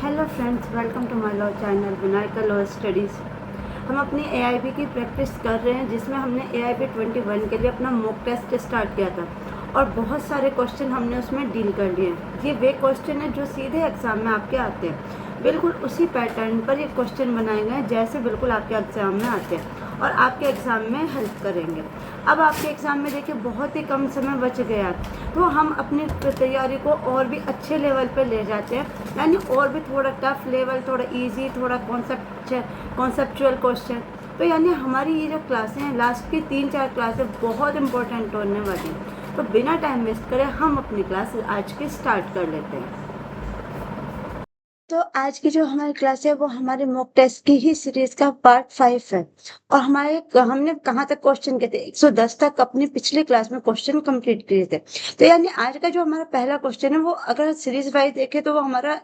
Hello friends, welcome to my law channel Vinayaka law studies. हम अपनी AIB की practice कर रहे हैं, जिसमें हमने एआईबी 21 के लिए अपना मॉक टेस्ट स्टार्ट किया था और बहुत सारे क्वेश्चन हमने उसमें डील कर लिए। ये वे क्वेश्चन है जो सीधे एग्ज़ाम में आपके आते हैं। बिल्कुल उसी पैटर्न पर ये क्वेश्चन बनाए गए हैं जैसे बिल्कुल आपके एग्ज़ाम में आते हैं और आपके एग्ज़ाम में हेल्प करेंगे। अब आपके एग्ज़ाम में देखिए बहुत ही कम समय बच गया है, तो हम अपनी तैयारी को और भी अच्छे लेवल पे ले जाते हैं, यानी और भी थोड़ा टफ लेवल, थोड़ा इजी, थोड़ा कॉन्सेप्चुअल क्वेश्चन। तो यानी हमारी ये जो क्लासें हैं, लास्ट की 3-4 क्लासें बहुत इंपॉर्टेंट होने वाली हैं। तो बिना टाइम वेस्ट करे हम अपनी क्लास आज की स्टार्ट कर लेते हैं। तो आज की जो हमारी क्लास है वो हमारे मॉक टेस्ट की ही सीरीज का पार्ट 5 है और हमने कहाँ तक क्वेश्चन किए थे, 110 तक अपनी पिछली क्लास में क्वेश्चन कंप्लीट किए थे। तो यानी आज का जो हमारा पहला क्वेश्चन है वो अगर सीरीज वाइज देखें तो वो हमारा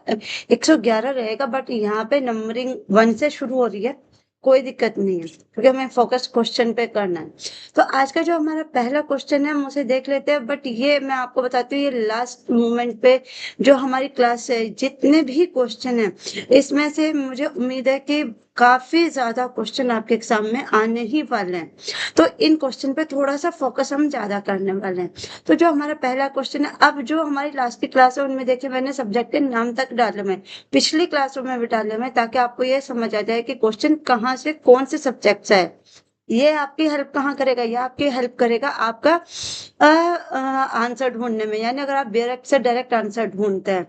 111 रहेगा, बट यहाँ पे नंबरिंग 1 से शुरू हो रही है, कोई दिक्कत नहीं है क्योंकि हमें फोकस क्वेश्चन पे करना है। तो आज का जो हमारा पहला क्वेश्चन है हम उसे देख लेते हैं, बट ये मैं आपको बताती हूँ ये लास्ट मोमेंट पे जो हमारी क्लास है, जितने भी क्वेश्चन है इसमें से मुझे उम्मीद है कि काफी ज्यादा क्वेश्चन आपके एग्जाम में आने ही वाले हैं। तो इन क्वेश्चन पे थोड़ा सा फोकस हम ज्यादा करने वाले हैं। तो जो हमारा पहला क्वेश्चन है, अब जो हमारी लास्ट की क्लास है उनमें देखिए मैंने सब्जेक्ट के नाम तक डाले हुए हैं, पिछली क्लासों में भी डाले हुए हैं, ताकि आपको ये समझ आ जाए कि क्वेश्चन कहाँ से कौन से सब्जेक्ट से है। ये आपकी हेल्प कहाँ करेगा, ये आपकी हेल्प करेगा आपका आंसर ढूंढने में। यानी अगर आप डायरेक्ट से डायरेक्ट आंसर ढूंढते हैं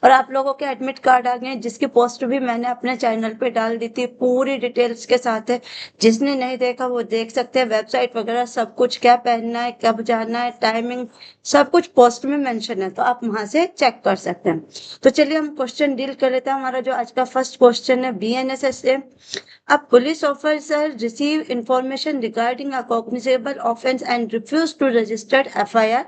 और आप लोगों के एडमिट कार्ड आ गए, जिसकी पोस्ट भी मैंने अपने चैनल पे डाल दी थी, पूरी डिटेल्स के साथ है। जिसने नहीं देखा वो देख सकते हैं, वेबसाइट वगैरह सब कुछ, क्या पहनना है, कब जाना है, टाइमिंग, सब कुछ पोस्ट में मेंशन है, तो आप वहां से चेक कर सकते हैं। तो चलिए हम क्वेश्चन डील कर लेते हैं। हमारा जो आज का फर्स्ट क्वेश्चन है बीएनएसएस से। A police officer received information regarding a cognizable offence and refused to register FIR.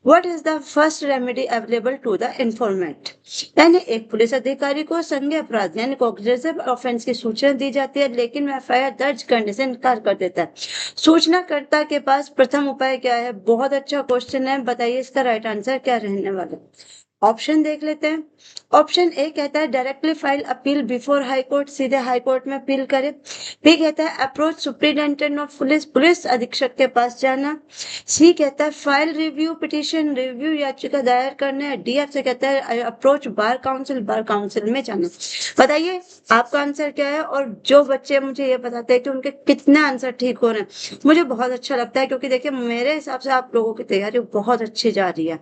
What is the first remedy available to the informant? यानी एक पुलिस अधिकारी को संज्ञेय अपराध यानी कॉग्निजेबल ऑफेंस की सूचना दी जाती है, लेकिन वह एफआईआर दर्ज करने से इनकार कर देता है। सूचनाकर्ता के पास प्रथम उपाय क्या है? बहुत अच्छा क्वेश्चन है, बताइए इसका राइट आंसर क्या रहने वाला है। ऑप्शन देख लेते हैं। ऑप्शन ए कहता है directly file appeal before high court, सीधे हाई कोर्ट में अपील करें। बी कहता है approach superintendent of police, police अधीक्षक के पास जाना। सी कहता है फाइल रिव्यू पिटीशन, रिव्यू याचिका दायर करना। डी आपसे कहता है approach bar council, bar council में जाना। बताइए आपका आंसर क्या है। और जो बच्चे मुझे ये बताते हैं कि उनके कितने आंसर ठीक हो रहे हैं, मुझे बहुत अच्छा लगता है, क्योंकि देखिए मेरे हिसाब से आप लोगों की तैयारी बहुत अच्छी जा रही है।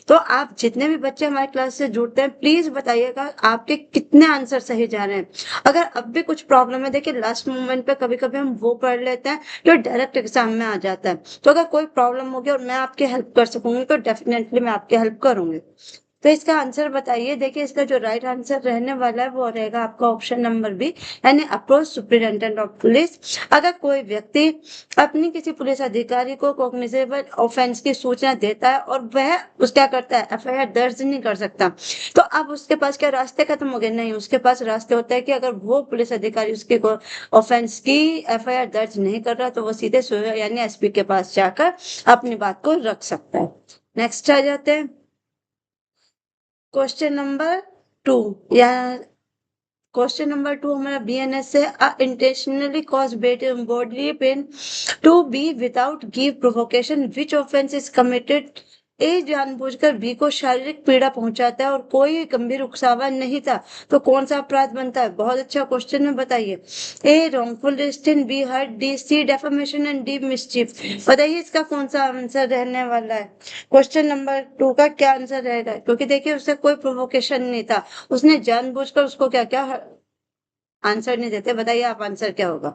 तो आप जितने भी बच्चे हमारी क्लास से जुड़ते हैं, प्लीज बताइएगा आपके कितने आंसर सही जा रहे हैं। अगर अब भी कुछ प्रॉब्लम है, देखिए लास्ट मोमेंट पे कभी कभी हम वो पढ़ लेते हैं जो डायरेक्ट एग्जाम में आ जाता है। तो अगर कोई प्रॉब्लम होगी और मैं आपकी हेल्प कर सकूंगी तो डेफिनेटली मैं आपकी हेल्प करूंगी। तो इसका आंसर बताइए। देखिए इसका जो राइट आंसर रहने वाला है वो रहेगा आपका ऑप्शन नंबर बी, यानी अप्रोच सुप्रिंटेंडेंट ऑफ पुलिस। अगर कोई व्यक्ति अपनी किसी पुलिस अधिकारी को कॉग्निजेबल ऑफेंस की सूचना देता है और वह उस क्या करता है, एफआईआर दर्ज नहीं कर सकता, तो अब उसके पास क्या रास्ते खत्म हो गए? नहीं, उसके पास रास्ते होता है कि अगर वो पुलिस अधिकारी उसके ऑफेंस की एफआईआर दर्ज नहीं कर रहा तो वो सीधे यानी एसपी के पास जाकर अपनी बात को रख सकता है। नेक्स्ट आ जाते हैं क्वेश्चन नंबर 2। या क्वेश्चन नंबर 2 हमारा बीएनएस से intentionally cause bodily pain to be without give provocation, which offense is committed? ए जानबूझकर बी को शारीरिक पीड़ा पहुंचाता है और कोई गंभीर उकसावा नहीं था, तो कौन सा अपराध बनता है? बहुत अच्छा क्वेश्चन है, बताइए। A wrongful distance, B hurt, D C defamation and D mischief. बताइए इसका कौन सा आंसर रहने वाला है। क्वेश्चन नंबर 2 का क्या आंसर रहेगा? क्योंकि देखिए उसे कोई प्रोवोकेशन नहीं था, उसने जानबूझकर उसको क्या क्या आंसर नहीं देते। बताइए आप आंसर क्या होगा।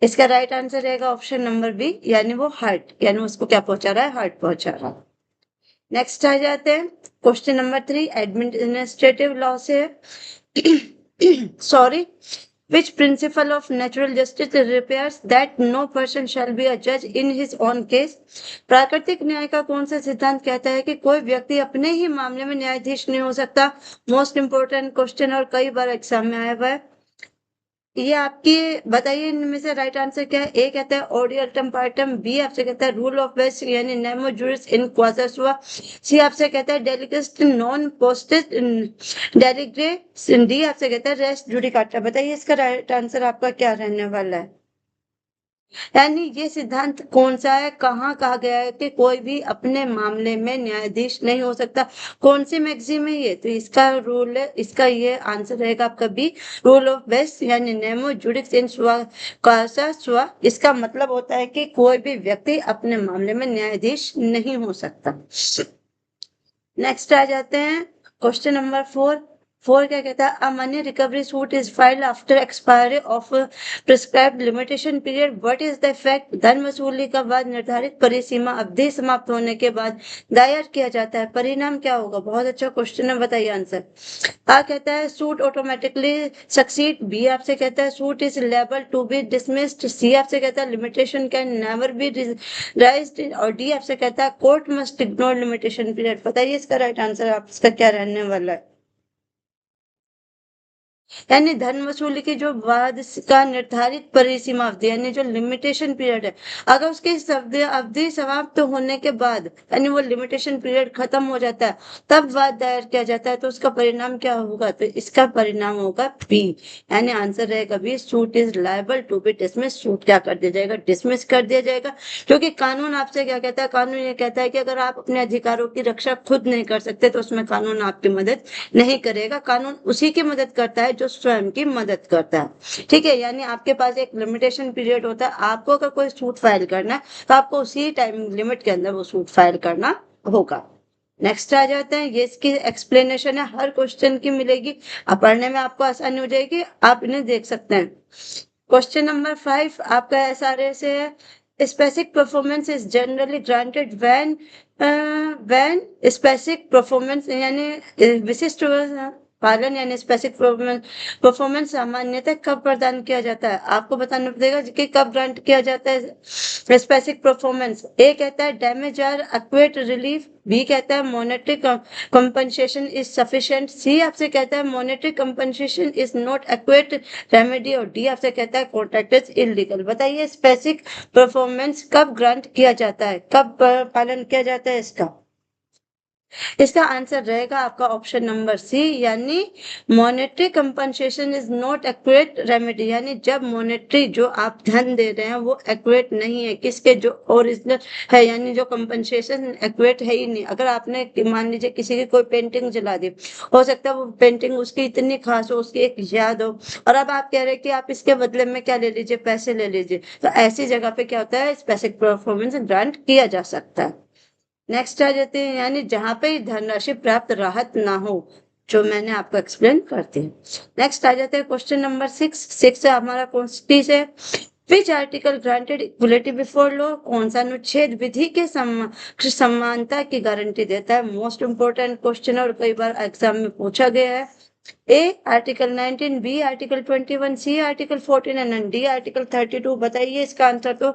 इसका राइट आंसर रहेगा ऑप्शन नंबर बी, यानी वो हर्ट, यानी उसको क्या पहुंचा रहा है? हर्ट पहुंचा रहा है। नेक्स्ट आ जाते हैं क्वेश्चन नंबर 3 एडमिनिस्ट्रेटिव लॉ से। Sorry, which principle of natural justice requires that no person shall be a judge in his own case? प्राकृतिक न्याय का कौन सा सिद्धांत कहता है कि कोई व्यक्ति अपने ही मामले में न्यायाधीश नहीं हो सकता? मोस्ट इंपोर्टेंट क्वेश्चन और कई बार एग्जाम में आया हुआ है। ये आपकी बताइए इनमें से राइट आंसर क्या है? ए कहता है ऑडियल्टम पार्टम, बी आपसे कहता है रूल ऑफ वेस्ट यानी नेमो जुरिस इन क्वासा सुआ, सी आपसे कहता है डेलिगस्ट नॉन पोस्टेड डेलिग्रे, डी आपसे कहता है रेस्ट जुडिकाटा। बताइए इसका राइट आंसर आपका क्या रहने वाला है? यानी ये सिद्धांत कौन सा है, कहाँ कहा गया है कि कोई भी अपने मामले में न्यायाधीश नहीं हो सकता? कौन सी मैगजीन है ये? तो इसका रूल है, इसका ये आंसर रहेगा आपका बी, रूल ऑफ वेस्ट यानी नेमो जुडिक्स इन कासा सुआ। इसका मतलब होता है कि कोई भी व्यक्ति अपने मामले में न्यायाधीश नहीं हो सकता। नेक्स्ट आ जाते हैं क्वेश्चन नंबर 4। 4 क्या कहता है? A money recovery suit is filed after expiry of prescribed limitation period, what is the effect? धन वसूली का बाद निर्धारित परिसीमा अवधि समाप्त होने के बाद दायर किया जाता है, परिणाम क्या होगा? बहुत अच्छा क्वेश्चन है, बताइए आंसर। आ कहता है सूट ऑटोमेटिकली सक्सीड, बी आपसे कहता है suit is liable to be dismissed, C आपसे कहता है limitation can never be raised, और डी आपसे कहता है court must ignore limitation period. बताइए इसका राइट आंसर आप इसका क्या रहने वाला है? यानी धन वसूली की जो बाद का निर्धारित परिसीमा अवधि यानी जो लिमिटेशन पीरियड है, अगर उसकी अवधि समाप्त होने के बाद यानी वो लिमिटेशन पीरियड खत्म हो जाता है तब वाद दायर किया जाता है, तो उसका परिणाम क्या होगा? तो इसका परिणाम होगा बी, यानी आंसर रहेगा B, suit is liable to be dismiss. Suit क्या कर दिया जाएगा? डिसमिस कर दिया जाएगा, क्योंकि कानून आपसे क्या कहता है? कानून ये कहता है कि अगर आप अपने अधिकारों की रक्षा खुद नहीं कर सकते तो उसमें कानून आपकी मदद नहीं करेगा। कानून उसी की मदद करता है जो स्वयं की मदद करता है। ठीक है, यानी आपके पास एक लिमिटेशन पीरियड होता है, आपको अगर कोई सूट फाइल करना है तो आपको उसी टाइम लिमिट के अंदर वो सूट फाइल करना होगा। नेक्स्ट आ जाते हैं, ये इसकी एक्सप्लेनेशन है, हर क्वेश्चन की मिलेगी, अब पढ़ने में आपको आसानी हो जाएगी, आप इन्हें देख सकते हैं। क्वेश्चन नंबर 5 आपका एसआरए से है, specific performance is generally granted when specific performance यानी विशिष्ट पालन यानी स्पेसिफिक परफॉर्मेंस सामान्यतः कब प्रदान किया जाता है? आपको बताना पड़ेगा कि कब ग्रांट किया जाता है स्पेसिफिक परफॉर्मेंस। ए कहता है damage are adequate relief, B कहता है monetary compensation is sufficient, C आपसे कहता है monetary compensation is not adequate remedy, और डी आपसे कहता है कॉन्ट्रैक्ट इज इलीगल। बताइए स्पेसिफिक परफॉर्मेंस कब ग्रांट किया जाता है, कब पालन किया जाता है इसका? इसका आंसर रहेगा आपका ऑप्शन नंबर सी, यानी monetary compensation is not accurate remedy, यानी जब मॉनेटरी जो आप धन दे रहे हैं वो एक्यूरेट नहीं है, किसके जो ओरिजिनल है, यानी जो कंपनसेशन एक्यूरेट है ही नहीं। अगर आपने मान लीजिए किसी की कोई पेंटिंग जला दी, हो सकता है वो पेंटिंग उसकी इतनी खास हो, उसकी एक याद हो, और अब आप कह रहे हैं कि आप इसके बदले में क्या ले लीजिए, पैसे ले लीजिए, तो ऐसी जगह पे क्या होता है स्पेसिफिक परफॉर्मेंस ग्रांट किया जा सकता है। नेक्स्ट आ जाते हैं, यानी जहां पे धनराशि प्राप्त राहत ना हो, जो मैंने आपको एक्सप्लेन करती है। नेक्स्ट आ जाते हैं क्वेश्चन नंबर 6। 6 हमारा कॉन्स्टिट्यूट है, which article granted equality before law, कौन सा अनुच्छेद विधि के समानता की गारंटी देता है? मोस्ट इंपोर्टेंट क्वेश्चन और कई बार एग्जाम में पूछा गया है। A article 19, B article 21, C article 14 and D article 32। बताइए इसका आंसर। तो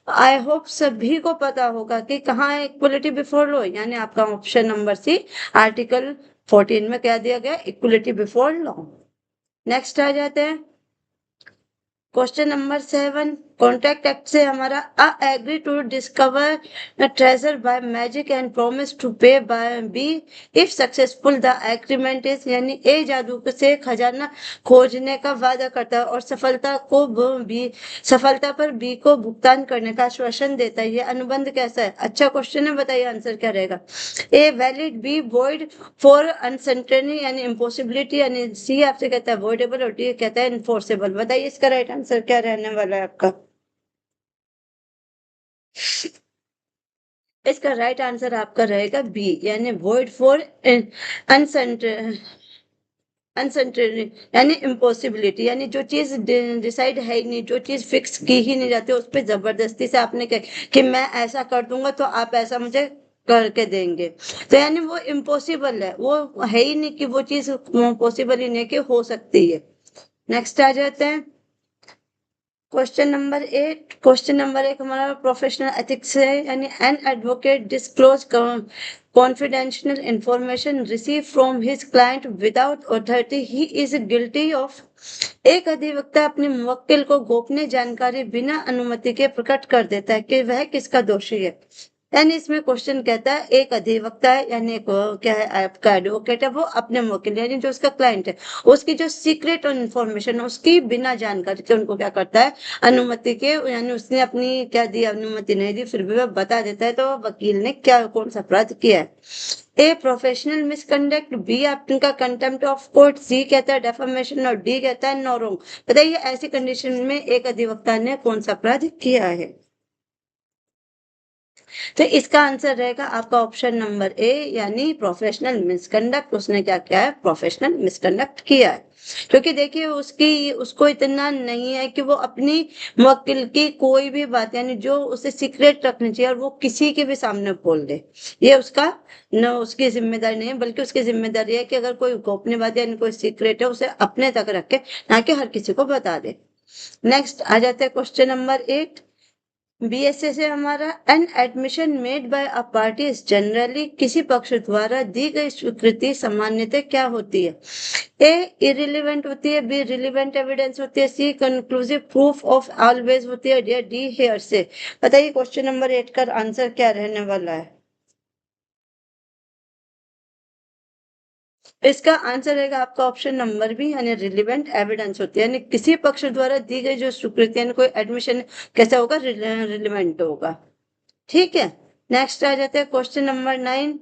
आई होप सभी को पता होगा कि कहाँ है इक्वलिटी बिफोर लॉ, यानी आपका ऑप्शन नंबर सी आर्टिकल 14 में क्या दिया गया? Equality before law. नेक्स्ट आ जाते हैं क्वेश्चन नंबर 7। कॉन्ट्रैक्ट एक्ट से हमारा A agree to discover treasure by magic and promise to pay by B if successful the agreement is, यानी ए जादू से खजाना खोजने का वादा करता है और सफलता पर बी को भुगतान करने का आश्वासन देता है। ये अनुबंध कैसा है? अच्छा क्वेश्चन है, बताइए आंसर क्या रहेगा? A valid, be void, for uncertainty यानी इम्पॉसिबिलिटी, यानी सी आपसे कहता है वॉइडेबल, और डी कहता है इनफोर्सेबल। बताइए इसका राइट आंसर क्या रहने वाला है आपका? इसका राइट आंसर आपका रहेगा बी, यानी वॉइड फॉर अनसर्टेनिटी यानी इम्पॉसिबिलिटी, यानी जो चीज डिसाइड है ही नहीं, जो चीज फिक्स की ही नहीं जाती, उस पर जबरदस्ती से आपने कहा कि मैं ऐसा कर दूंगा तो आप ऐसा मुझे करके देंगे, तो यानी वो इम्पॉसिबल है, वो है ही नहीं कि वो चीज पॉसिबल ही नहीं कि हो सकती है। नेक्स्ट आ जाते हैं क्वेश्चन नंबर 1 हमारा प्रोफेशनल एथिक्स है, यानी an advocate disclose confidential information received from his client without authority, he is guilty of। एक अधिवक्ता अपने मुवक्किल को गोपनीय जानकारी बिना अनुमति के प्रकट कर देता है कि वह किसका दोषी है। यानी इसमें क्वेश्चन कहता है एक अधिवक्ता है, यानी एक क्या है आपका एडवोकेट है, वो अपने मुवक्किल यानी जो उसका क्लाइंट है उसकी जो सीक्रेट इन्फॉर्मेशन उसकी बिना जानकारी के उनको क्या करता है, अनुमति के, यानी उसने अपनी क्या दी, अनुमति नहीं दी, फिर भी वह बता देता है, तो वकील ने क्या कौन सा अपराध किया है। ए प्रोफेशनल मिसकंडक्ट, बी आपका कंटेम्प्ट ऑफ कोर्ट, सी कहता है डेफामेशन और डी कहता है नो रॉन्ग। बताइए ऐसी कंडीशन में एक अधिवक्ता ने कौन सा अपराध किया है। तो इसका आंसर रहेगा आपका ऑप्शन नंबर ए, यानी प्रोफेशनल मिसकंडक्ट। उसने क्या किया है, प्रोफेशनल मिसकंडक्ट किया है। क्योंकि देखिए उसको इतना नहीं है कि वो अपनी मुवक्किल की कोई भी बात, यानी जो उसे सीक्रेट रखनी चाहिए और वो किसी के भी सामने बोल दे, ये उसका न उसकी जिम्मेदारी नहीं है, बल्कि उसकी जिम्मेदारी है कि अगर कोई गोपनीय बात यानी कोई सीक्रेट है उसे अपने तक रखे, ना कि हर किसी को बता दे। नेक्स्ट आ जाते हैं क्वेश्चन नंबर 8। बीएसए से हमारा an admission made by a party generally, किसी पक्ष द्वारा दी गई स्वीकृति सामान्यतः क्या होती है। ए इरिलीवेंट होती है, बी रिलीवेंट एविडेंस होती है, सी कंक्लूसिव प्रूफ ऑफ ऑलवेज होती है, डी हेयर से। बताइए क्वेश्चन नंबर 8 का आंसर क्या रहने वाला है। इसका आंसर रहेगा आपका ऑप्शन नंबर बी, यानी रिलीवेंट एविडेंस होती है, यानी किसी पक्ष द्वारा दी गई जो स्वीकृति यानी कोई एडमिशन कैसा होगा, रिलीवेंट होगा। ठीक है, नेक्स्ट आ जाते हैं क्वेश्चन नंबर 9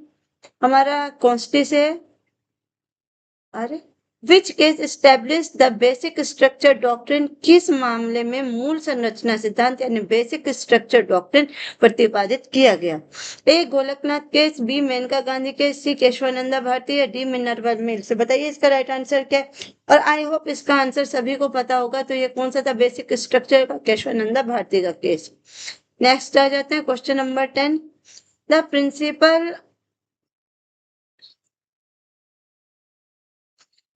हमारा कॉन्स्टी से। अरे which case establish the basic structure doctrine, किस मामले में मूल संरचना सिद्धांत यानी बेसिक स्ट्रक्चर डॉक्ट्रिन प्रतिपादित किया गया। A Golaknath case, B Maneka Gandhi case, C Kesavananda Bharati या डी मिनर्वा मिल्स। बताइए इसका राइट आंसर क्या है। और आई होप इसका आंसर सभी को पता होगा। तो ये कौन सा था, बेसिक स्ट्रक्चर का केशवानंदा भारती का केस। नेक्स्ट आ जाते हैं question number 10।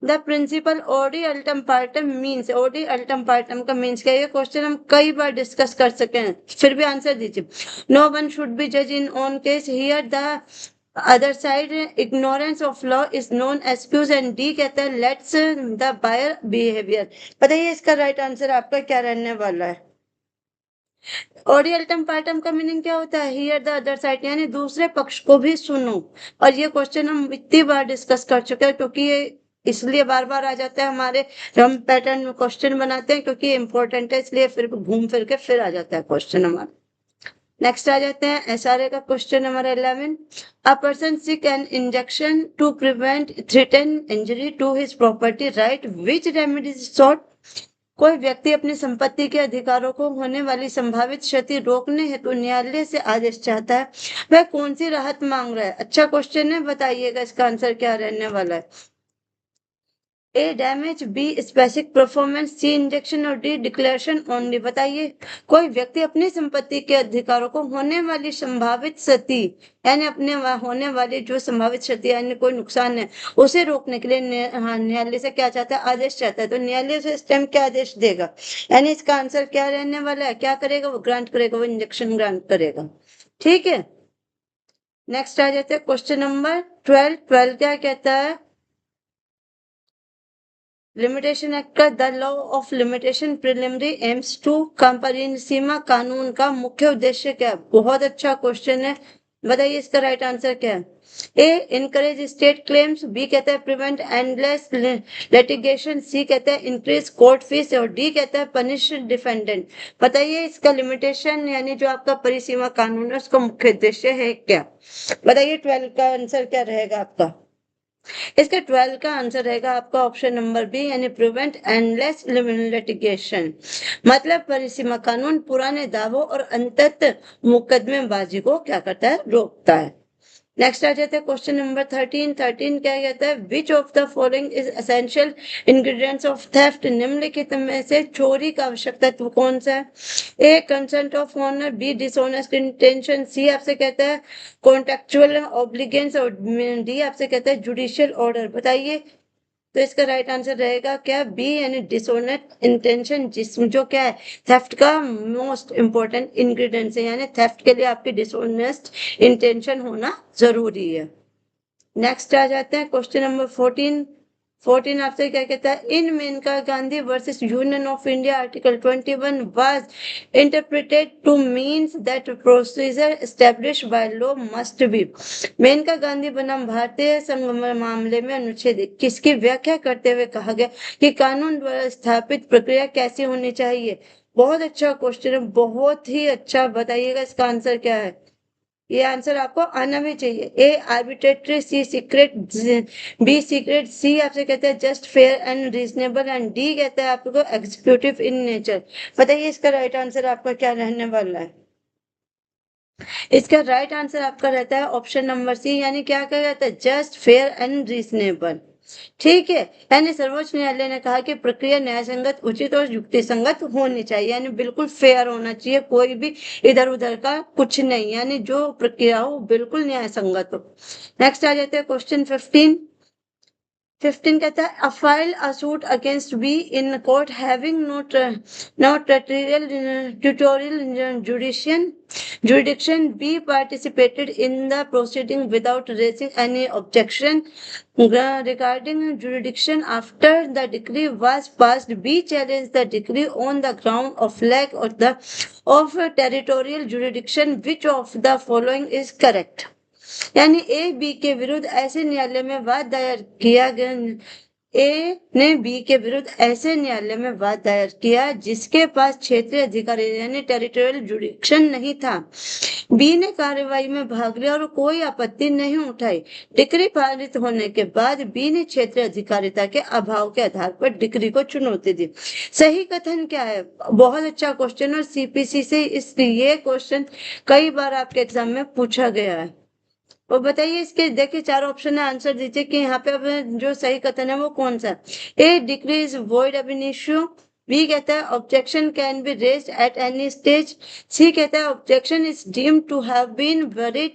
The principle audi alteram partem means, audi alteram partem का मीन्स क्या है। ये क्वेश्चन हम कई बार डिस्कस कर सके हैं, फिर भी आंसर दीजिए। नो वन शुड बी जज in on case here the other side, ignorance of law is known excuse, and D कहता है लेट्स द बायर बिहेवियर। बताइए इसका राइट आंसर आपका क्या रहने वाला है। ओरियल्टम पार्टम का मीनिंग क्या होता है, हियर द अदर साइड, यानी दूसरे पक्ष को भी सुनो। और ये क्वेश्चन हम इतनी बार डिस्कस कर चुके हैं, क्योंकि ये इसलिए बार बार आ जाता है हमारे, हम पैटर्न में क्वेश्चन बनाते हैं क्योंकि ये इंपॉर्टेंट है, इसलिए फिर घूम फिर के फिर आ जाता है क्वेश्चन हमारा। नेक्स्ट आ जाते हैं एसआरए का question number 11। A person seek an injection to prevent threaten injury to his property right, which remedy is sought। कोई व्यक्ति अपनी संपत्ति के अधिकारों को होने वाली संभावित क्षति रोकने हेतु न्यायालय से आदेश चाहता है, वह कौन सी राहत मांग रहा है। अच्छा क्वेश्चन है, बताइएगा इसका आंसर क्या रहने वाला है। A damage, B specific performance, C injunction और डी डिक्लेरेशन ओनली। बताइए कोई व्यक्ति अपनी संपत्ति के अधिकारों को होने वाली संभावित क्षति, यानी अपने होने वाली जो संभावित क्षति यानी कोई नुकसान है उसे रोकने के लिए न्यायालय से क्या चाहता है, आदेश चाहता है। तो न्यायालय से इस टाइम क्या आदेश देगा, यानी इसका आंसर क्या रहने वाला है, क्या करेगा वो, ग्रांट करेगा, वो इंजेक्शन ग्रांट करेगा। ठीक है, नेक्स्ट आ जाते हैं क्वेश्चन नंबर 12। 12 क्या कहता है, लिमिटेशन एक्ट का the law of limitation preliminary aims to कंपरिसीमा कानून का मुख्य उद्देश्य क्या है। बहुत अच्छा क्वेश्चन है, बताइए इसका राइट आंसर क्या है। ए इनकरेज स्टेट क्लेम्स, बी कहता है प्रिवेंट एंडलेस लिटिगेशन, सी कहता है इंक्रीज कोर्ट फीस और डी कहता है पनिश डिफेंडेंट। बताइए इसका लिमिटेशन यानी जो आपका परिसीमा कानून है उसका मुख्य उद्देश्य है क्या। बताइए 12 का आंसर क्या रहेगा आपका। इसका 12 का आंसर रहेगा आपका ऑप्शन नंबर बी, यानी प्रिवेंट एंडलेस लिटिगेशन। मतलब परिसीमा कानून पुराने दावों और अंततः मुकदमेबाजी को क्या करता है, रोकता है। नेक्स्ट आ जाते हैं क्वेश्चन नंबर 13। 13 क्या कहता है, which of the following is essential ingredients of theft. निम्नलिखित में से चोरी का आवश्यक तत्व कौन सा है। A consent of owner, B dishonest intention, C आपसे कहता है कॉन्ट्रेक्चुअल ऑब्लिगेंस और डी आपसे कहता है जुडिशियल ऑर्डर। बताइए तो इसका राइट आंसर रहेगा क्या, बी, यानी डिसऑनेस्ट इंटेंशन, जिसमें जो क्या है, थेफ्ट का मोस्ट इंपॉर्टेंट इंग्रेडिएंट है, यानी थेफ्ट के लिए आपकी डिसऑनेस्ट इंटेंशन होना जरूरी है। नेक्स्ट आ जाते हैं क्वेश्चन नंबर 14। 14 आपसे क्या कहता है, in Maneka Gandhi versus union of India article 21 was interpreted to means that procedure establish by law must be. Maneka Gandhi बनाम भारतीय संघ मामले में अनुच्छेद 21 की व्याख्या करते हुए कहा गया कि कानून द्वारा स्थापित प्रक्रिया कैसी होनी चाहिए। बहुत अच्छा क्वेश्चन है, बहुत ही अच्छा। बताइएगा इसका आंसर क्या है। ये आंसर आपको आना भी चाहिए। ए आर्बिट्रेटरी, सी सीक्रेट, बी सीक्रेट, सी आपसे कहते हैं just fair and reasonable, and D कहता है आपको एग्जीक्यूटिव इन नेचर। बताइए इसका राइट आंसर आपका क्या रहने वाला है। इसका राइट आंसर आपका रहता है ऑप्शन नंबर सी, यानी क्या कहा जाता है, जस्ट फेयर एंड रीजनेबल। ठीक है, यानी सर्वोच्च न्यायालय ने कहा कि प्रक्रिया न्यायसंगत, उचित और युक्तिसंगत होनी चाहिए, यानी बिल्कुल फेयर होना चाहिए, कोई भी इधर उधर का कुछ नहीं, यानी जो प्रक्रिया हो बिल्कुल न्यायसंगत हो। नेक्स्ट आ जाते हैं क्वेश्चन 15। 15 कहता है, a file a suit against B in court having no tutorial jurisdiction. B participated in the proceeding without raising any objection regarding jurisdiction. After the decree was passed, B challenged the decree on the ground of lack of territorial jurisdiction. Which of the following is correct? यानी A B के विरुद्ध ऐसे न्यायालय में वाद दायर किया गया, ए ने बी के विरुद्ध ऐसे न्यायालय में वाद दायर किया जिसके पास क्षेत्रीय अधिकार यानी टेरिटोरियल जुडिक्शन नहीं था। बी ने कार्यवाही में भाग लिया और कोई आपत्ति नहीं उठाई। डिक्री पारित होने के बाद बी ने क्षेत्रीय अधिकारिता के अभाव के आधार पर डिक्री को चुनौती दी। सही कथन क्या है? बहुत अच्छा क्वेश्चन, और सीपीसी से ये क्वेश्चन कई बार आपके एग्जाम में पूछा गया है। और बताइए इसके, देखिए चार ऑप्शन है, आंसर दीजिए कि यहाँ पे अब जो सही कथन है वो कौन सा। A decree is void ab initio, B कहता है objection can be raised at any stage, C कहता है objection is deemed to have been valid,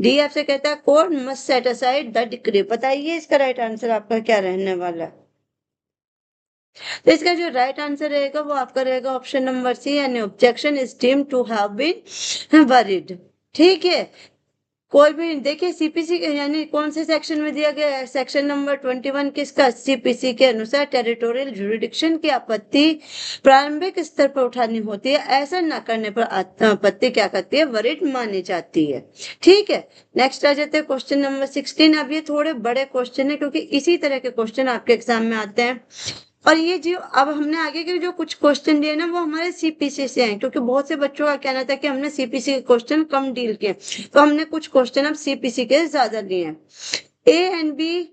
D आपसे कहता है court must set aside the decree. बताइए इसका राइट आंसर आपका क्या रहने वाला है। तो इसका जो राइट आंसर रहेगा वो आपका रहेगा ऑप्शन नंबर सी, यानी objection is deemed to have been valid. ठीक है, कोई भी देखिए सीपीसी के यानी कौन से सेक्शन में दिया गया है, सेक्शन नंबर 21 किसका, सीपीसी के अनुसार टेरिटोरियल जुरिडिक्शन की आपत्ति प्रारंभिक स्तर पर उठानी होती है, ऐसा न करने पर आपत्ति क्या करती है, वरिष्ठ मानी जाती है। ठीक है, नेक्स्ट आ जाते हैं क्वेश्चन नंबर 16। अब ये थोड़े बड़े क्वेश्चन है क्योंकि इसी तरह के क्वेश्चन आपके एग्जाम में आते हैं, और ये जो अब हमने आगे के जो कुछ क्वेश्चन दिए ना वो हमारे सीपीसी से हैं, क्योंकि बहुत से बच्चों का कहना था कि हमने सीपीसी के क्वेश्चन कम डील किए, तो हमने कुछ क्वेश्चन अब सीपीसी के ज्यादा लिए हैं। A and B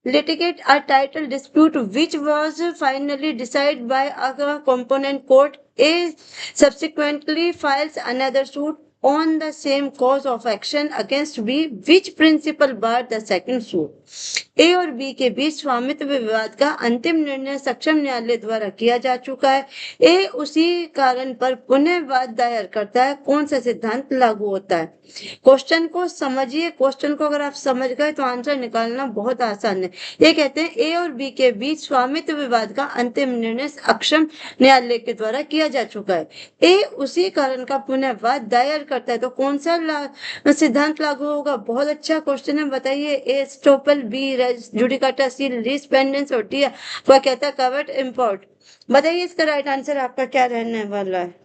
litigate a title dispute which was finally decided by a component court. A subsequently files another suit on the same cause of action against B. Which principle barred the second suit? ए और B के बीच स्वामित्व विवाद का अंतिम निर्णय सक्षम न्यायालय द्वारा किया जा चुका है। ए उसी कारण पर पुनः वाद दायर करता है। कौन सा सिद्धांत लागू होता है? क्वेश्चन को समझिए, क्वेश्चन को अगर आप समझ गए तो आंसर निकालना बहुत आसान है। ये कहते हैं ए और बी के बीच स्वामित्व विवाद का अंतिम निर्णय सक्षम न्यायालय के द्वारा किया जा चुका है। ए उसी कारण का पुनः वाद दायर करता है, तो कौन सा सिद्धांत लागू होगा? बहुत अच्छा क्वेश्चन है, बताइए। ए स्टोपल, बी रेस जुडिकाटा, सी लीज पेंडेंस, और डी वह कहता है कवर्ट इम्पोर्ट। बताइए इसका राइट आंसर आपका क्या रहने वाला है।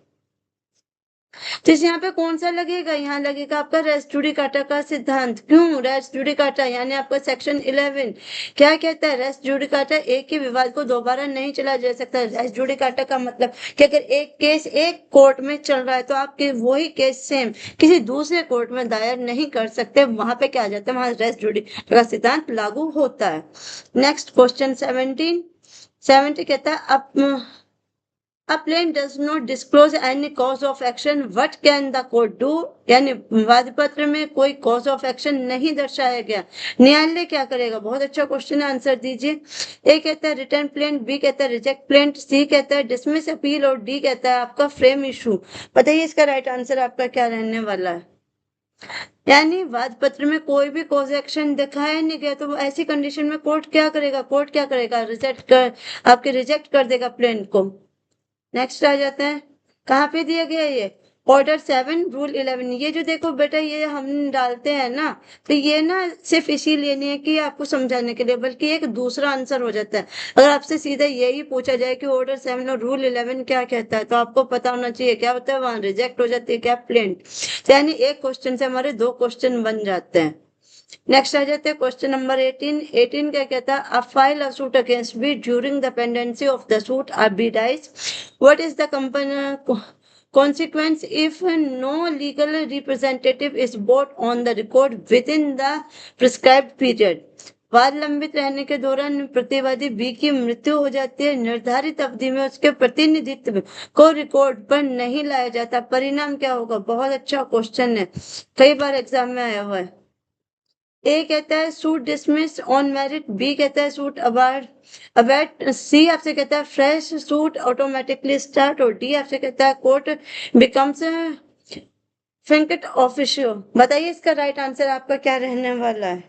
तो यहाँ पे कौन सा लगेगा? यहाँ लगेगा आपका रेस जुडिकाटा का सिद्धांत। क्यों रेस जुडिकाटा? यानी आपका सेक्शन 11 क्या कहता है? रेस जुडिकाटा, एक ही विवाद को दोबारा नहीं चला जा सकता। रेस जुडिकाटा का मतलब कि अगर एक केस एक कोर्ट में चल रहा है तो आप वही केस सेम किसी दूसरे कोर्ट में दायर नहीं कर सकते, वहां पे क्या आ जाता है, वहां रेस जुडिकाटा का सिद्धांत लागू होता है। नेक्स्ट क्वेश्चन 17 कहता है अब A plaintiff does not disclose any cause of action. What can the court do? यानी वाद पत्र में कोई cause of action नहीं दर्शाया गया, न्यायालय क्या करेगा? बहुत अच्छा क्वेश्चन है, आंसर दीजिए। ए कहता है रिटर्न प्लेंट, बी कहता है रिजेक्ट प्लेंट, सी कहता है डिसमिस अपील, और डी कहता है आपका फ्रेम इशू। बताइए इसका राइट आंसर आपका क्या रहने वाला है। यानी वाद पत्र में कोई भी कॉज एक्शन दिखाया नहीं गया, तो ऐसी कंडीशन में कोर्ट क्या करेगा? कोर्ट क्या करेगा? आपके रिजेक्ट कर देगा प्लेन को। नेक्स्ट आ जाते हैं, कहाँ पे दिया गया ये? Order 7 rule 11। ये जो देखो बेटा, ये हम डालते हैं ना, तो ये ना सिर्फ इसीलिए नहीं है कि आपको समझाने के लिए, बल्कि एक दूसरा आंसर हो जाता है। अगर आपसे सीधा यही पूछा जाए कि ऑर्डर 7 और रूल 11 क्या कहता है, तो आपको पता होना चाहिए क्या होता है, वहां रिजेक्ट हो जाती है क्या? प्लेंट। यानी एक क्वेश्चन से हमारे दो क्वेश्चन बन जाते हैं। नेक्स्ट आ जाते हैं क्वेश्चन नंबर 18। 18 क्या कहता है? A file a suit against B during the pendency of the suit are B dies, what is the company consequence if no legal representative is brought on the record within the prescribed period? वाद लंबित रहने के दौरान प्रतिवादी B की मृत्यु हो जाती है, निर्धारित अवधि में उसके प्रतिनिधित्व को रिकॉर्ड पर नहीं लाया जाता, परिणाम क्या होगा? बहुत अच्छा क्वेश्चन है, कई बार एग्जाम में आया हुआ है। ए कहता है suit dismiss on merit, B कहता है सूट अबार्ड अबैट, सी आपसे कहता है फ्रेश सूट ऑटोमेटिकली स्टार्ट, और डी आपसे कहता है कोर्ट बिकम्स फिंकट ऑफिशियल। बताइए इसका राइट आंसर आपका क्या रहने वाला है?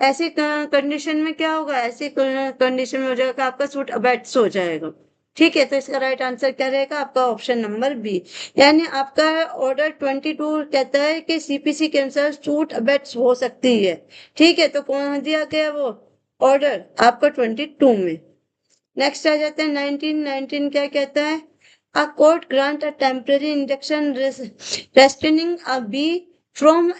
ऐसी कंडीशन में क्या होगा? ऐसी कंडीशन में हो जाएगा आपका सूट अबैट्स हो जाएगा। ठीक है, तो इसका राइट आंसर क्या रहेगा आपका? Option number B. यानी आपका ऑर्डर 22 कहता है कि सीपीसी के अनुसार सूट अबैट्स हो सकती है। ठीक है, तो कौन दिया गया वो ऑर्डर? आपका 22 में। नेक्स्ट आ जाते हैं 19। क्या कहता है? A court grant a temporary injunction restraining a bee from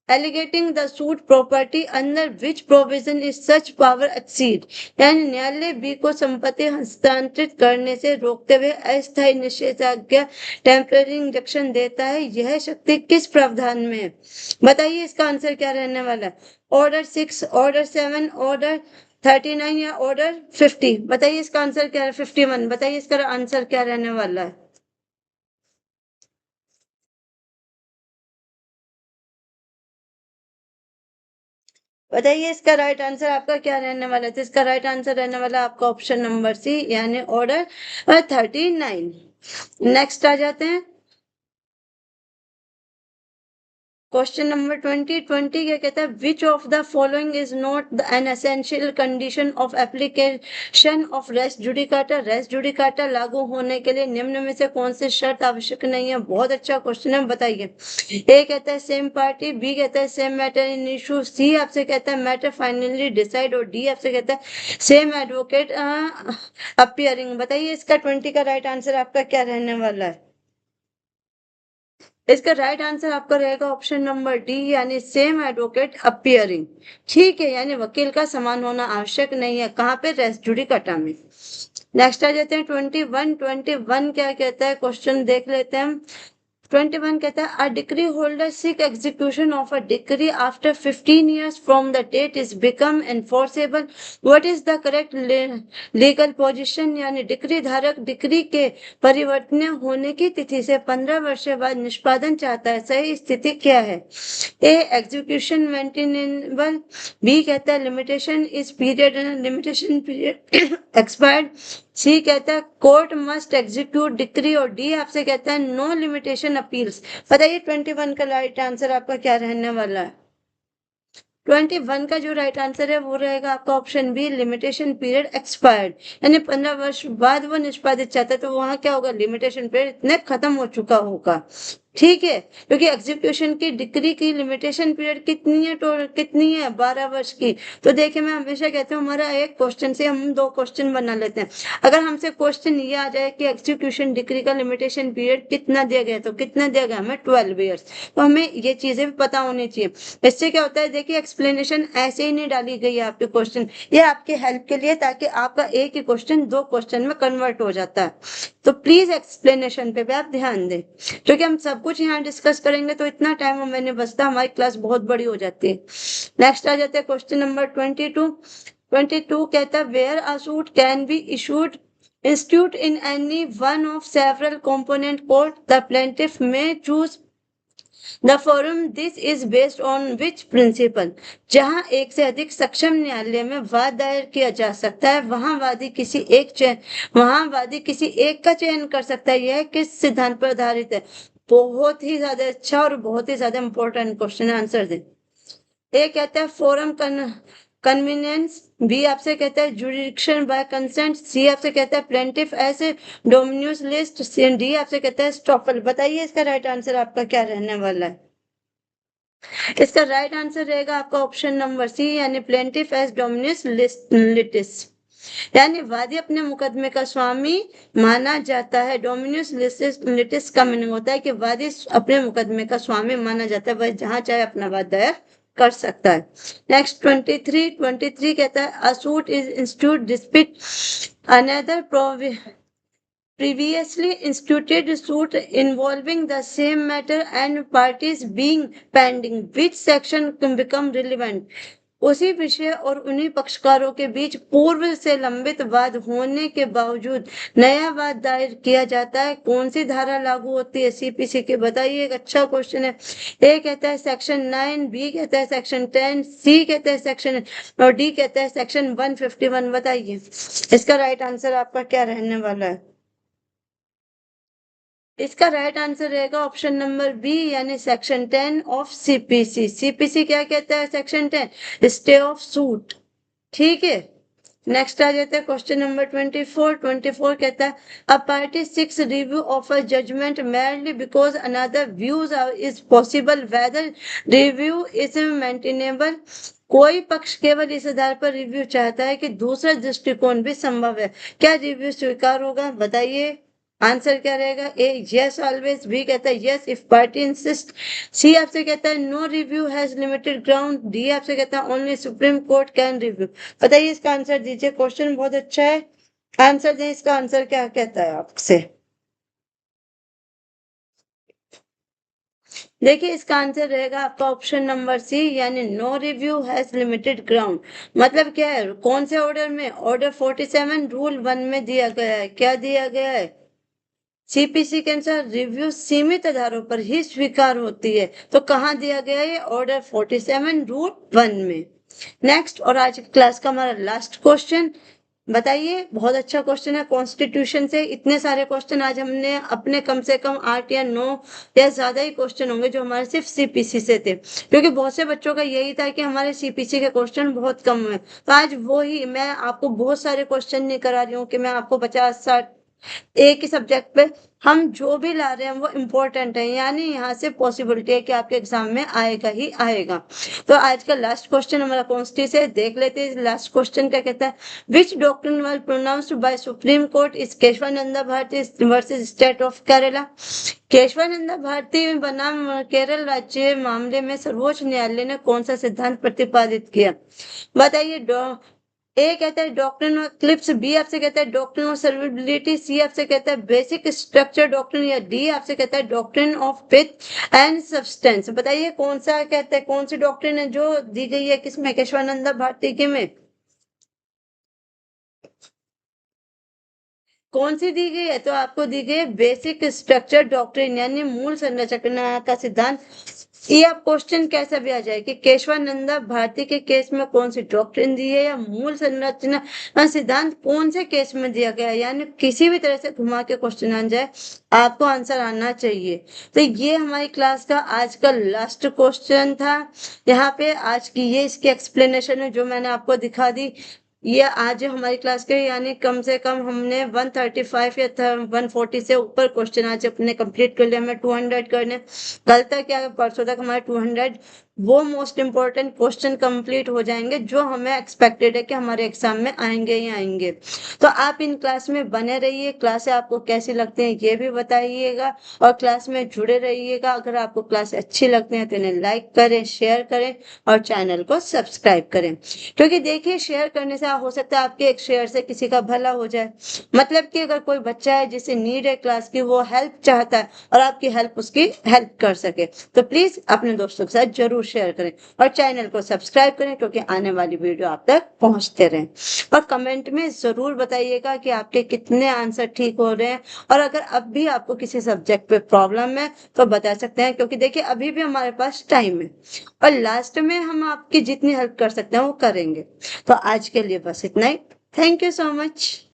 alienating the suit property under which provision is such power exceed। यानी न्यायालय बी को संपत्ति हस्तांतरित करने से रोकते हुए अस्थायी निषेधाज्ञा टेम्पररी इंजंक्शन देता है, यह शक्ति किस प्रावधान में है? बताइए इसका आंसर क्या रहने वाला है? ऑर्डर 6, ऑर्डर 7, ऑर्डर 39 या ऑर्डर 50? बताइए इसका आंसर क्या है? 51। बताइए इसका आंसर क्या रहने वाला है? बताइए इसका राइट आंसर आपका क्या रहने वाला है? तो इसका राइट आंसर रहने वाला है आपका ऑप्शन नंबर सी, यानी ऑर्डर 39। नेक्स्ट आ जाते हैं क्वेश्चन नंबर 20। क्या कहता है? Which of the following is not an essential condition of application of res judicata. Res judicata लागू होने के लिए निम्न में से कौन सी शर्त आवश्यक नहीं है? बहुत अच्छा क्वेश्चन है, बताइए। ए कहता है सेम पार्टी, बी कहता है सेम मैटर इन इशू, सी आपसे कहता है मैटर फाइनली डिसाइड, और डी आपसे कहता है सेम एडवोकेट अपियरिंग। बताइए इसका 20 का राइट आंसर आपका क्या रहने वाला है? इसका राइट आंसर आपका रहेगा ऑप्शन नंबर डी, यानी सेम एडवोकेट अपियरिंग। ठीक है, यानी वकील का समान होना आवश्यक नहीं है। कहाँ पे? रेस्ट जुडिकाटा में। नेक्स्ट आ जाते हैं 21। क्या कहता है क्वेश्चन देख लेते हैं। 21 कहता है a degree holder seek execution of a degree after 15 years from the date is become enforceable, what is the correct legal position? यानी डिग्री धारक डिग्री के परिवर्तनीय होने की तिथि से 15 वर्ष बाद निष्पादन चाहता है, सही स्थिति क्या है? ए एग्जीक्यूशन मेंटेनेबल, बी कहता है लिमिटेशन पीरियड एक्सपायर्ड, सी कहता है कोर्ट मस्ट एग्जीक्यूट डिक्री, और डी आपसे कहता है नो लिमिटेशन अपील्स। बताइए 21 का राइट आंसर आपका क्या रहने वाला है? 21 का जो राइट आंसर है वो रहेगा आपका option B, limitation period expired. यानी 15 वर्ष बाद वो निष्पादित चाहता है, तो वहां क्या होगा? लिमिटेशन पीरियड इतने खत्म हो चुका होगा। ठीक है, क्योंकि एग्जीक्यूशन की डिग्री की लिमिटेशन पीरियड कितनी है? तो कितनी है? 12 वर्ष की। तो देखिए, मैं हमेशा कहती हूँ हमारा एक क्वेश्चन से हम दो क्वेश्चन बना लेते हैं। अगर हमसे क्वेश्चन ये आ जाए कि एग्जीक्यूशन डिग्री का लिमिटेशन पीरियड कितना दिया गया, तो कितना दिया गया हमें? 12 ईयर्स। तो हमें ये चीजें भी पता होनी चाहिए। इससे क्या होता है, देखिए एक्सप्लेनेशन ऐसे ही नहीं डाली गई है आपके क्वेश्चन, ये आपके हेल्प के लिए, ताकि आपका एक ही क्वेश्चन दो क्वेश्चन में कन्वर्ट हो जाता है। तो प्लीज एक्सप्लेनेशन पे भी आप ध्यान दें, क्योंकि हम सब कुछ यहाँ डिस्कस करेंगे तो इतना टाइम हमें नहीं बचता, हमारी क्लास बहुत बड़ी हो जाती है। नेक्स्ट आ जाते हैं क्वेश्चन नंबर 22। कहता है where a suit can be issued instituted in any one of several competent court, the plaintiff may choose the forum, this is based on which principle. जहां एक से अधिक सक्षम न्यायालय में वाद दायर किया जा सकता है, वहां वादी किसी एक का चयन कर सकता है। यह किस सिद्धांत पर आधारित है? बहुत ही ज्यादा अच्छा और बहुत ही ज्यादा इंपॉर्टेंट क्वेश्चन है, आंसर दें। ए कहता है फोरम कन्वीनियंस, बी आपसे कहता है जुरिडिक्शन बाय कंसेंट, सी आपसे कहता है प्लेंटिफ एज डोमिनियस लिस्ट, डी आपसे कहता है स्टॉपल। बताइए इसका राइट आंसर आपका क्या रहने वाला है? इसका राइट आंसर रहेगा आपका ऑप्शन नंबर सी, यानी प्लेंटिफ एज डोमिनियस लिटिस, यानी वादी अपने मुकदमे का स्वामी माना जाता है। डोमिनियस लिटिस का मीनिंग होता है कि वादी अपने मुकदमे का स्वामी माना जाता है, वह जहां चाहे अपना वाद दायर कर सकता है। नेक्स्ट 23 कहता है अ suit is institute dispute another previously instituted suit involving the same matter and parties being pending, which section can become relevant? उसी विषय और उन्हीं पक्षकारों के बीच पूर्व से लंबित वाद होने के बावजूद नया वाद दायर किया जाता है, कौन सी धारा लागू होती है सीपीसी की? बताइए, एक अच्छा क्वेश्चन है। ए कहता है सेक्शन 9, बी कहता है सेक्शन 10, सी कहता है सेक्शन और डी कहता है सेक्शन 151। बताइए इसका राइट आंसर आपका क्या रहने वाला है? इसका राइट आंसर रहेगा ऑप्शन नंबर बी, यानी सेक्शन 10 ऑफ सीपीसी। सीपीसी क्या कहता है? Section 10 stay of suit. ठीक है, नेक्स्ट आ जाता है क्वेश्चन नंबर 24 कहता है a party seeks review of a judgement merely because another views is possible whether review is maintainable. कोई पक्ष केवल इस आधार पर रिव्यू चाहता है कि दूसरा दृष्टिकोण भी संभव है, क्या रिव्यू स्वीकार होगा? बताइए आंसर क्या रहेगा? ए यस ऑलवेज, बी कहता है yes if party insist, C आपसे कहता है no review has limited ground, D आपसे कहता है only supreme court can review. बताइए इसका आंसर दीजिए, क्वेश्चन बहुत अच्छा है, आंसर दें। इसका आंसर क्या कहता है आपसे? देखिए इसका आंसर रहेगा आपका ऑप्शन नंबर सी, यानी no review has limited ground. मतलब क्या है? कौन से ऑर्डर में? ऑर्डर 47 रूल 1 में दिया गया है। क्या दिया गया है? सीपीसी के अनुसार रिव्यू सीमित आधारों पर ही स्वीकार होती है। तो कहाँ दिया गया है? ऑर्डर 47 रूल 1 में। नेक्स्ट और आज की क्लास का हमारा लास्ट क्वेश्चन, बताइए, बहुत अच्छा क्वेश्चन है। कॉन्स्टिट्यूशन से इतने सारे क्वेश्चन आज हमने अपने कम से कम 8 या 9 या ज्यादा ही क्वेश्चन होंगे जो हमारे सिर्फ सीपीसी से थे, क्योंकि बहुत से बच्चों का यही था कि हमारे सीपीसी के क्वेश्चन बहुत कम है। तो आज वो ही मैं आपको बहुत सारे क्वेश्चन नहीं करा रही हूँ कि मैं आपको 50-60 एक ही सब्जेक्ट पे, हम जो भी ला रहे हैं वो इम्पोर्टेंट है, यानी यहाँ से पॉसिबिलिटी है कि आपके एग्जाम में आएगा ही आएगा। तो आज का लास्ट क्वेश्चन हमारा कॉन्स्टी से देख लेते हैं। लास्ट क्वेश्चन क्या कहता है? Which doctrine was pronounced by supreme court is Kesavananda Bharati versus state of Kerala. Kesavananda Bharati बनाम केरल राज्य मामले में सर्वोच्च न्यायालय ने कौन सा सिद्धांत प्रतिपादित किया? बताइए। ए कहता है डॉक्ट्रिन ऑफ क्लिप्स, बी आपसे कहता है डॉक्ट्रिन ऑफ सर्विलिटी, सी आपसे कहता है बेसिक स्ट्रक्चर डॉक्ट्रिन, या डी आपसे कहता है doctrine of faith and substance. बताइए कौन सा कहता है, कौन सी डॉक्ट्रिन है जो दी गई है किसमें? केशवानंदा भारती के में कौन सी दी गई है? तो आपको दी गई है बेसिक स्ट्रक्चर डॉक्ट्रिन, यानी मूल संरचना का सिद्धांत। ये आप क्वेश्चन कैसा भी आ जाए कि केशवानंदा भारती के केस में कौन सी डॉक्ट्रिन दी है, या मूल संरचना सिद्धांत कौन से केस में दिया गया है, यानी किसी भी तरह से घुमा के क्वेश्चन आ जाए आपको आंसर आना चाहिए। तो ये हमारी क्लास का आज का लास्ट क्वेश्चन था। यहाँ पे आज की ये इसकी एक्सप्लेनेशन है जो मैंने आपको दिखा दी। ये आज हमारी क्लास के, यानी कम से कम हमने 135 या 140 से ऊपर क्वेश्चन आज अपने कंप्लीट कर लिए। हमें 200 करने, कल तक या परसों तक हमारे 200 वो मोस्ट इंपॉर्टेंट क्वेश्चन कंप्लीट हो जाएंगे जो हमें एक्सपेक्टेड है कि हमारे एग्जाम में आएंगे ही आएंगे। तो आप इन क्लास में बने रहिए, क्लासें आपको कैसी लगती हैं ये भी बताइएगा, और क्लास में जुड़े रहिएगा। अगर आपको क्लास अच्छी लगती है तो इन्हें लाइक करें, शेयर करें और चैनल को सब्सक्राइब करें, क्योंकि देखिए शेयर करने से हो सकता है आपके एक शेयर से किसी का भला हो जाए। मतलब कि अगर कोई बच्चा है जिसे नीड है क्लास की, वो हेल्प चाहता है और आपकी हेल्प उसकी हेल्प कर सके, तो प्लीज अपने दोस्तों के साथ जरूर शेयर करें और चैनल को सब्सक्राइब करें, क्योंकि आने वाली वीडियो आप तक पहुंचते रहें। और कमेंट में जरूर बताइएगा कि आपके कितने आंसर ठीक हो रहे हैं, और अगर अब भी आपको किसी सब्जेक्ट पे प्रॉब्लम है तो बता सकते हैं, क्योंकि देखिए अभी भी हमारे पास टाइम है और लास्ट में हम आपकी जितनी हेल्प कर सकते हैं वो करेंगे। तो आज के लिए बस इतना ही। Thank you so much.